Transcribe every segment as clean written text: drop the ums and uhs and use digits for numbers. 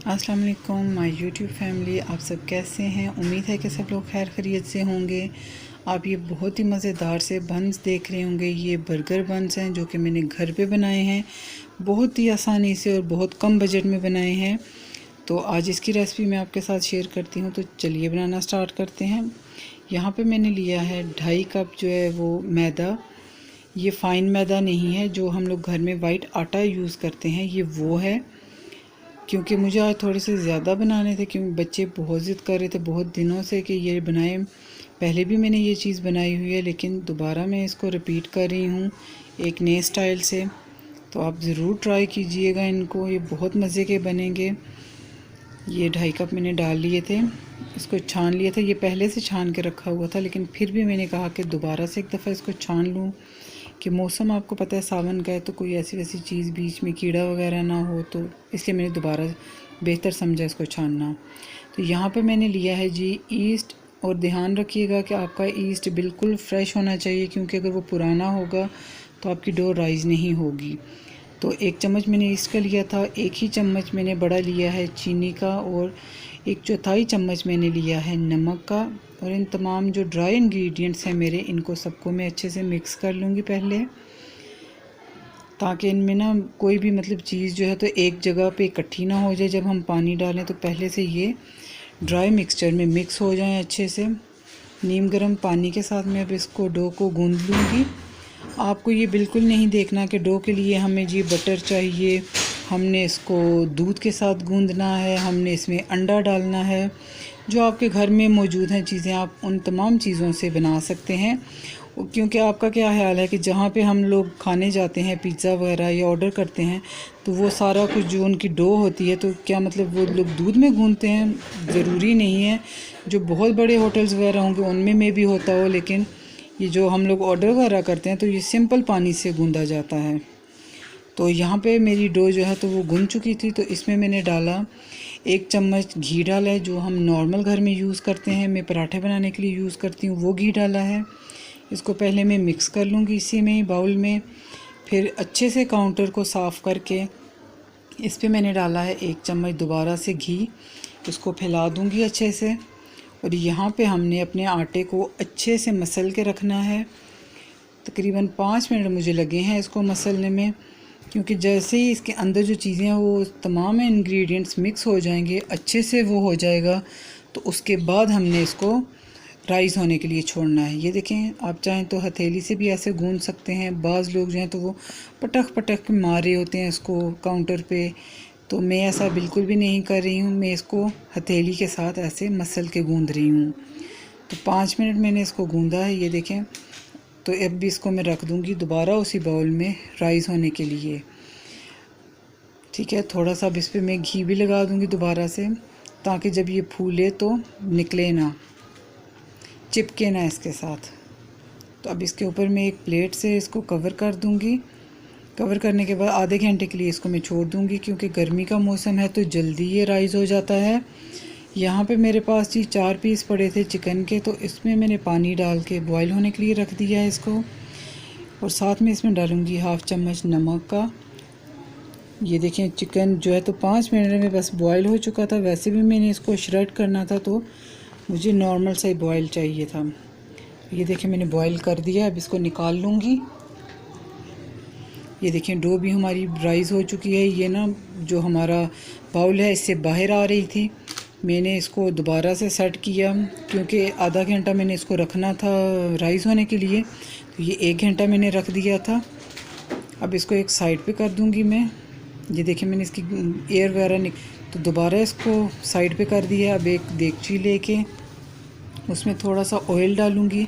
अस्सलाम वालेकुम my YouTube family, आप सब कैसे हैं। उम्मीद है कि सब लोग खैर खैरियत से होंगे। आप ये बहुत ही मज़ेदार से बन्स देख रहे होंगे। ये बर्गर बन्स हैं जो कि मैंने घर पे बनाए हैं, बहुत ही आसानी से और बहुत कम बजट में बनाए हैं। तो आज इसकी रेसिपी मैं आपके साथ शेयर करती हूँ। तो चलिए बनाना स्टार्ट करते हैं। यहाँ पे मैंने लिया है 2.5 कप जो है वो मैदा। ये फ़ाइन मैदा नहीं है जो हम लोग घर में वाइट आटा यूज़ करते हैं, ये वो है। क्योंकि मुझे आज थोड़े से ज़्यादा बनाने थे, क्योंकि बच्चे बहुत ज़िद कर रहे थे बहुत दिनों से कि ये बनाएं। पहले भी मैंने ये चीज़ बनाई हुई है, लेकिन दोबारा मैं इसको रिपीट कर रही हूँ एक नए स्टाइल से। तो आप ज़रूर ट्राई कीजिएगा इनको, ये बहुत मज़े के बनेंगे। ये 2.5 कप मैंने डाल लिए थे, इसको छान लिया था। ये पहले से छान के रखा हुआ था, लेकिन फिर भी मैंने कहा कि दोबारा से एक दफ़ा इसको छान लूँ कि मौसम आपको पता है सावन का है, तो कोई ऐसी वैसी चीज़ बीच में कीड़ा वगैरह ना हो, तो इसलिए मैंने दोबारा बेहतर समझा इसको छानना। तो यहाँ पे मैंने लिया है जी ईस्ट, और ध्यान रखिएगा कि आपका ईस्ट बिल्कुल फ्रेश होना चाहिए, क्योंकि अगर वो पुराना होगा तो आपकी डो राइज़ नहीं होगी। तो 1 चम्मच मैंने ईस्ट का लिया था, 1 ही चम्मच मैंने बड़ा लिया है चीनी का, और 1/4 चम्मच मैंने लिया है नमक का। और इन तमाम जो ड्राई इंग्रेडिएंट्स हैं मेरे, इनको सबको मैं अच्छे से मिक्स कर लूँगी पहले, ताकि इनमें ना कोई भी मतलब चीज़ जो है तो एक जगह पे इकट्ठी ना हो जाए। जब हम पानी डालें तो पहले से ये ड्राई मिक्सचर में मिक्स हो जाएं अच्छे से। नीम गर्म पानी के साथ मैं अब इसको डो को गूँध लूँगी। आपको ये बिल्कुल नहीं देखना कि डो के लिए हमें जी बटर चाहिए, हमने इसको दूध के साथ गूँधना है, हमने इसमें अंडा डालना है। जो आपके घर में मौजूद हैं चीज़ें, आप उन तमाम चीज़ों से बना सकते हैं। क्योंकि आपका क्या ख्याल है कि जहाँ पे हम लोग खाने जाते हैं पिज़्ज़ा वगैरह या ऑर्डर करते हैं, तो वो सारा कुछ जो उनकी डो होती है, तो क्या मतलब वो लोग दूध में गूँधते हैं? ज़रूरी नहीं है। जो बहुत बड़े होटल्स वगैरह होंगे उनमें भी होता हो, लेकिन ये जो हम लोग ऑर्डर वगैरह करते हैं तो ये सिंपल पानी से गूँधा जाता है। तो यहाँ पे मेरी डो जो है तो वो गूँध चुकी थी। तो इसमें मैंने डाला 1 चम्मच घी डाला है, जो हम नॉर्मल घर में यूज़ करते हैं, मैं पराठे बनाने के लिए यूज़ करती हूँ, वो घी डाला है। इसको पहले मैं मिक्स कर लूँगी इसी में बाउल में। फिर अच्छे से काउंटर को साफ़ करके इस पे मैंने डाला है 1 चम्मच दोबारा से घी। इसको फैला दूँगी अच्छे से। और यहाँ पे हमने अपने आटे को अच्छे से मसल के रखना है। तकरीबन 5 मिनट मुझे लगे हैं इसको मसलने में, क्योंकि जैसे ही इसके अंदर जो चीज़ें हैं वो तमाम इंग्रेडिएंट्स मिक्स हो जाएंगे, अच्छे से वो हो जाएगा, तो उसके बाद हमने इसको राइज़ होने के लिए छोड़ना है। ये देखें, आप चाहें तो हथेली से भी ऐसे गूंद सकते हैं। बाज़ लोग जो हैं तो वो पटक पटक के मार रहे होते हैं इसको काउंटर पे, तो मैं ऐसा बिल्कुल भी नहीं कर रही हूँ। मैं इसको हथेली के साथ ऐसे मसल के गूंद रही हूँ। तो 5 मिनट मैंने इसको गूंदा है, ये देखें। तो अब भी इसको मैं रख दूँगी दोबारा उसी बाउल में राइज़ होने के लिए। ठीक है, थोड़ा सा अब इस पर मैं घी भी लगा दूँगी दोबारा से, ताकि जब ये फूले तो निकले ना, चिपके ना इसके साथ। तो अब इसके ऊपर मैं एक प्लेट से इसको कवर कर दूँगी। कवर करने के बाद आधे घंटे के लिए इसको मैं छोड़ दूँगी, क्योंकि गर्मी का मौसम है तो जल्दी ये राइज़ हो जाता है। यहाँ पे मेरे पास जी 4 पीस पड़े थे चिकन के, तो इसमें मैंने पानी डाल के बॉईल होने के लिए रख दिया है इसको। और साथ में इसमें डालूँगी 1/2 चम्मच नमक का। ये देखें, चिकन जो है तो 5 मिनट में बस बॉईल हो चुका था। वैसे भी मैंने इसको श्रेड करना था, तो मुझे नॉर्मल सा ही बॉईल चाहिए था। ये देखें, मैंने बॉईल कर दिया। अब इसको निकाल लूँगी। ये देखें, डो भी हमारी राइज़ हो चुकी है। ये ना जो हमारा बाउल है इससे बाहर आ रही थी। मैंने इसको दोबारा से सेट किया, क्योंकि आधा घंटा मैंने इसको रखना था राइज़ होने के लिए, तो ये 1 घंटा मैंने रख दिया था। अब इसको एक साइड पे कर दूँगी मैं। ये देखिए, मैंने इसकी एयर वगैरह तो दोबारा इसको साइड पे कर दिया। अब एक देगची लेके उसमें थोड़ा सा ऑयल डालूँगी।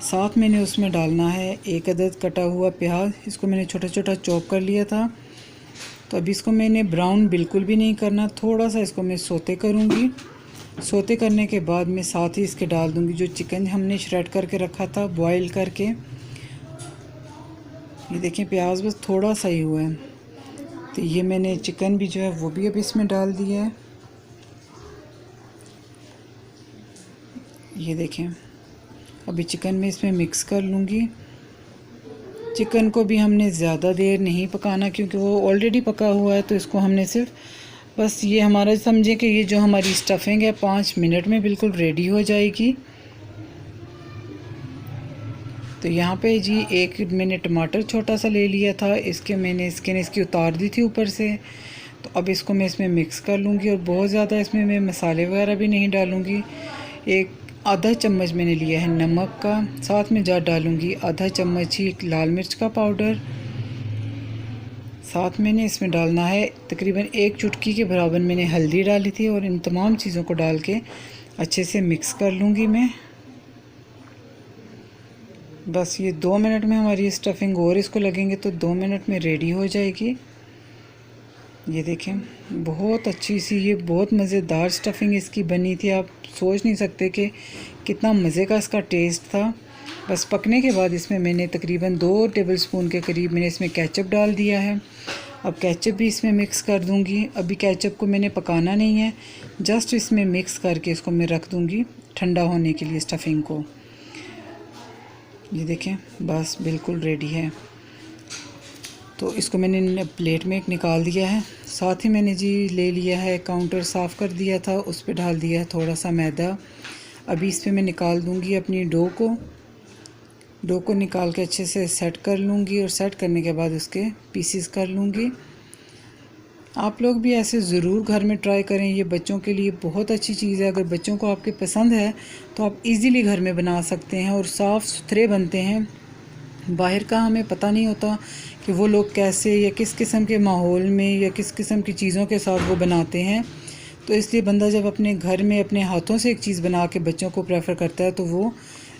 साथ मैंने उसमें डालना है 1 अदद कटा हुआ प्याज। इसको मैंने छोटा छोटा चॉप कर लिया था। तो अब इसको मैंने ब्राउन बिल्कुल भी नहीं करना, थोड़ा सा इसको मैं सोते करूँगी। सोते करने के बाद मैं साथ ही इसके डाल दूँगी जो चिकन हमने श्रेड करके रखा था बॉईल करके। ये देखें, प्याज बस थोड़ा सा ही हुआ है, तो ये मैंने चिकन भी जो है वो भी अब इसमें डाल दिया है। ये देखें, अभी चिकन में इसमें मिक्स कर लूँगी। चिकन को भी हमने ज़्यादा देर नहीं पकाना, क्योंकि वो ऑलरेडी पका हुआ है, तो इसको हमने सिर्फ बस ये हमारा समझे कि ये जो हमारी स्टफिंग है 5 मिनट में बिल्कुल रेडी हो जाएगी। तो यहाँ पे जी एक मैंने टमाटर छोटा सा ले लिया था, इसके मैंने स्किन इसकी उतार दी थी ऊपर से। तो अब इसको मैं इसमें मिक्स कर लूँगी और बहुत ज़्यादा इसमें मैं मसाले वगैरह भी नहीं डालूँगी। एक आधा चम्मच मैंने लिया है नमक का, साथ में डालूँगी आधा चम्मच ही लाल मिर्च का पाउडर। साथ मैंने इसमें डालना है तकरीबन 1 चुटकी के बराबर मैंने हल्दी डाली थी। और इन तमाम चीज़ों को डाल के अच्छे से मिक्स कर लूँगी मैं। बस ये 2 मिनट में हमारी स्टफिंग और इसको लगेंगे तो 2 मिनट में रेडी हो जाएगी। ये देखें बहुत अच्छी सी, ये बहुत मज़ेदार स्टफिंग इसकी बनी थी। आप सोच नहीं सकते कि कितना मज़े का इसका टेस्ट था। बस पकने के बाद इसमें मैंने तकरीबन 2 टेबलस्पून के करीब मैंने इसमें केचप डाल दिया है। अब केचप भी इसमें मिक्स कर दूंगी। अभी केचप को मैंने पकाना नहीं है, जस्ट इसमें मिक्स करके इसको मैं रख दूंगी ठंडा होने के लिए स्टफिंग को। ये देखें बस बिल्कुल रेडी है। तो इसको मैंने प्लेट में एक निकाल दिया है। साथ ही मैंने जी ले लिया है, काउंटर साफ़ कर दिया था, उस पर डाल दिया है थोड़ा सा मैदा। अभी इस पर मैं निकाल दूंगी अपनी डो को निकाल के अच्छे से सेट कर लूँगी। और सेट करने के बाद उसके पीसीस कर लूँगी। आप लोग भी ऐसे ज़रूर घर में ट्राई करें, ये बच्चों के लिए बहुत अच्छी चीज़ है। अगर बच्चों को आपके पसंद है तो आप इजीली घर में बना सकते हैं और साफ़ सुथरे बनते हैं। बाहर का हमें पता नहीं होता कि वो लोग कैसे या किस किस्म के माहौल में या किस किस्म की चीज़ों के साथ वो बनाते हैं। तो इसलिए बंदा जब अपने घर में अपने हाथों से एक चीज़ बना के बच्चों को प्रेफर करता है तो वो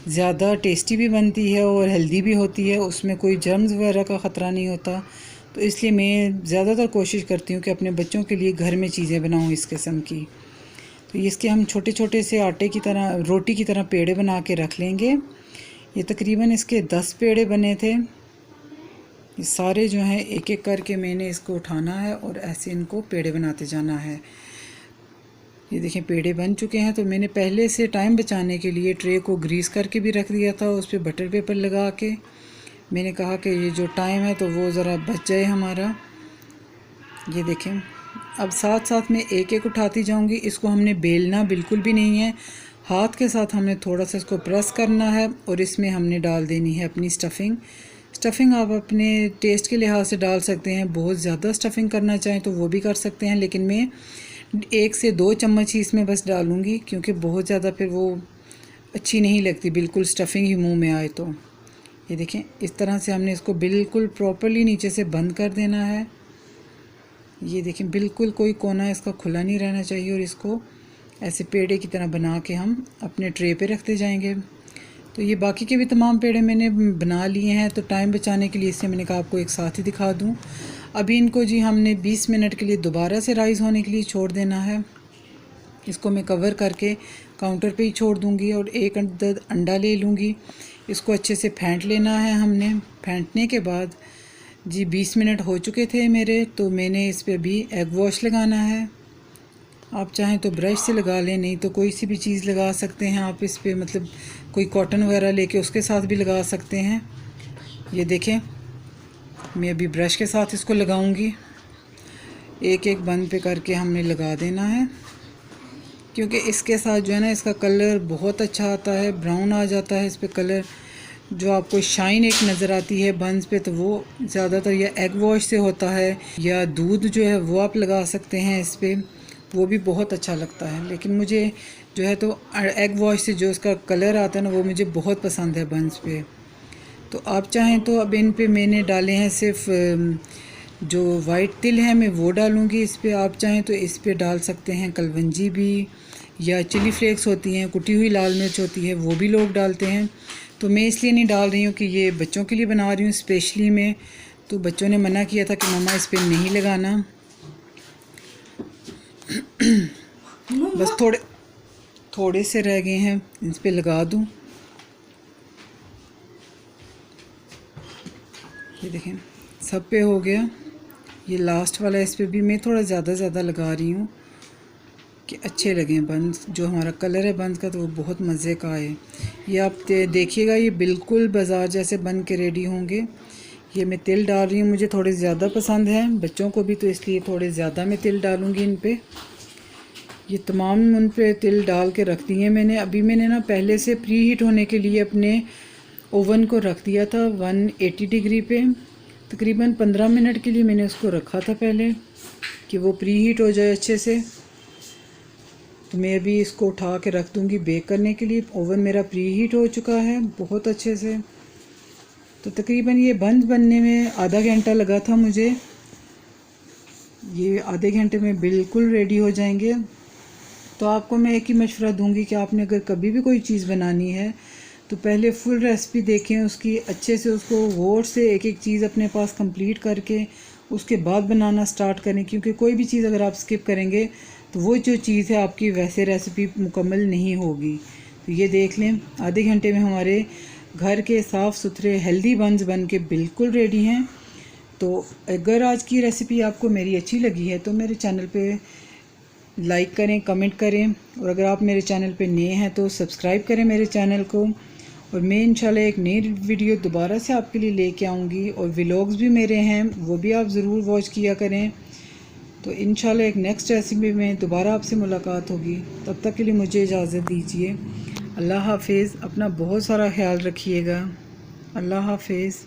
ज़्यादा टेस्टी भी बनती है और हेल्दी भी होती है, उसमें कोई जर्म्स वगैरह का ख़तरा नहीं होता। तो इसलिए मैं ज़्यादातर कोशिश करती हूँ कि अपने बच्चों के लिए घर में चीज़ें बनाऊँ इस किस्म की। तो इसके हम छोटे छोटे से आटे की तरह, रोटी की तरह पेड़े बना के रख लेंगे। ये तकरीबन इसके 10 पेड़े बने थे। ये सारे जो हैं एक एक करके मैंने इसको उठाना है और ऐसे इनको पेड़े बनाते जाना है। ये देखें पेड़े बन चुके हैं। तो मैंने पहले से टाइम बचाने के लिए ट्रे को ग्रीस करके भी रख दिया था, उस पर बटर पेपर लगा के। मैंने कहा कि ये जो टाइम है तो वो ज़रा बच जाए हमारा। ये देखें अब साथ साथ में एक एक उठाती जाऊंगी। इसको हमने बेलना बिल्कुल भी नहीं है, हाथ के साथ हमने थोड़ा सा इसको प्रेस करना है और इसमें हमने डाल देनी है अपनी स्टफिंग आप अपने टेस्ट के लिहाज से डाल सकते हैं। बहुत ज़्यादा स्टफिंग करना चाहें तो वो भी कर सकते हैं, लेकिन मैं 1 से 2 चम्मच ही इसमें बस डालूँगी, क्योंकि बहुत ज़्यादा फिर वो अच्छी नहीं लगती, बिल्कुल स्टफिंग ही मुंह में आए तो। ये देखें इस तरह से हमने इसको बिल्कुल प्रॉपर्ली नीचे से बंद कर देना है। ये देखें बिल्कुल कोई कोना इसका खुला नहीं रहना चाहिए और इसको ऐसे पेड़े की तरह बना के हम अपने ट्रे पे रखते जाएंगे। तो ये बाकी के भी तमाम पेड़े मैंने बना लिए हैं। तो टाइम बचाने के लिए इससे मैंने कहा आपको एक साथ ही दिखा दूँ। अभी इनको जी हमने 20 मिनट के लिए दोबारा से राइज़ होने के लिए छोड़ देना है। इसको मैं कवर करके काउंटर पे ही छोड़ दूँगी और एक अंडा ले लूँगी। इसको अच्छे से फेंट लेना है हमने। फेंटने के बाद जी 20 मिनट हो चुके थे मेरे, तो मैंने इस पर भी एग वॉश लगाना है। आप चाहें तो ब्रश से लगा लें, नहीं तो कोई सी भी चीज़ लगा सकते हैं आप इस पर, मतलब कोई कॉटन वगैरह लेके उसके साथ भी लगा सकते हैं। ये देखें मैं अभी ब्रश के साथ इसको लगाऊंगी। एक एक बंद पे करके हमने लगा देना है, क्योंकि इसके साथ जो है ना इसका कलर बहुत अच्छा आता है, ब्राउन आ जाता है इस पर कलर। जो आपको शाइन एक नज़र आती है बंस पे, तो वो ज़्यादातर या एग वॉश से होता है या दूध जो है वो आप लगा सकते हैं इस पर, वो भी बहुत अच्छा लगता है। लेकिन मुझे जो है तो एग वॉश से जो इसका कलर आता है ना वो मुझे बहुत पसंद है बंस पे। तो आप चाहें तो अब इन पे मैंने डाले हैं सिर्फ जो वाइट तिल है मैं वो डालूँगी इस पर। आप चाहें तो इस पर डाल सकते हैं कलवंजी भी, या चिली फ्लेक्स होती हैं, कुटी हुई लाल मिर्च होती है, वो भी लोग डालते हैं। तो मैं इसलिए नहीं डाल रही हूँ कि ये बच्चों के लिए बना रही हूँ स्पेशली मैं। तो बच्चों ने मना किया था कि मम्मा इस पर नहीं लगाना। बस थोड़े से रह गए हैं, इस पर लगा दूँ। ये देखें सब पे हो गया। ये लास्ट वाला इस पर भी मैं थोड़ा ज़्यादा लगा रही हूँ कि अच्छे लगें बंस। जो हमारा कलर है बंस का तो वो बहुत मज़े का है। ये आप देखिएगा, ये बिल्कुल बाज़ार जैसे बन के रेडी होंगे। ये मैं तिल डाल रही हूँ, मुझे थोड़े ज़्यादा पसंद है बच्चों को भी, तो इसलिए थोड़े ज़्यादा मैं तिल डालूँगी इन पे। ये तमाम उन पे तिल डाल के रख दिए मैंने। अभी मैंने ना पहले से प्री हीट होने के लिए अपने ओवन को रख दिया था 180 डिग्री पे। तकरीबन 15 मिनट के लिए मैंने उसको रखा था पहले कि वो प्री हीट हो जाए अच्छे से। तो मैं अभी इसको उठा के रख दूँगी बेक करने के लिए। ओवन मेरा प्री हीट हो चुका है बहुत अच्छे से। तो तकरीबन ये बंद बनने में आधा घंटा लगा था मुझे। ये आधे घंटे में बिल्कुल रेडी हो जाएंगे। तो आपको मैं एक ही मशवरा दूंगी कि आपने अगर कभी भी कोई चीज़ बनानी है तो पहले फुल रेसिपी देखें उसकी, अच्छे से उसको गौर से एक एक चीज़ अपने पास कंप्लीट करके उसके बाद बनाना स्टार्ट करें। क्योंकि कोई भी चीज़ अगर आप स्किप करेंगे तो वो जो चीज़ है आपकी वैसे रेसिपी मुकम्मल नहीं होगी। तो ये देख लें, आधे घंटे में हमारे घर के साफ़ सुथरे हेल्दी बंस बन के बिल्कुल रेडी हैं। तो अगर आज की रेसिपी आपको मेरी अच्छी लगी है तो मेरे चैनल पे लाइक करें, कमेंट करें, और अगर आप मेरे चैनल पे नए हैं तो सब्सक्राइब करें मेरे चैनल को। और मैं इंशाल्लाह एक नई वीडियो दोबारा से आपके लिए लेके आऊँगी। और व्लॉग्स भी मेरे हैं, वो भी आप ज़रूर वॉच किया करें। तो इंशाल्लाह एक नेक्स्ट रेसिपी में दोबारा आपसे मुलाकात होगी। तब तक के लिए मुझे इजाज़त दीजिए। अल्लाह हाफिज़। अपना बहुत सारा ख्याल रखिएगा। अल्लाह हाफिज़।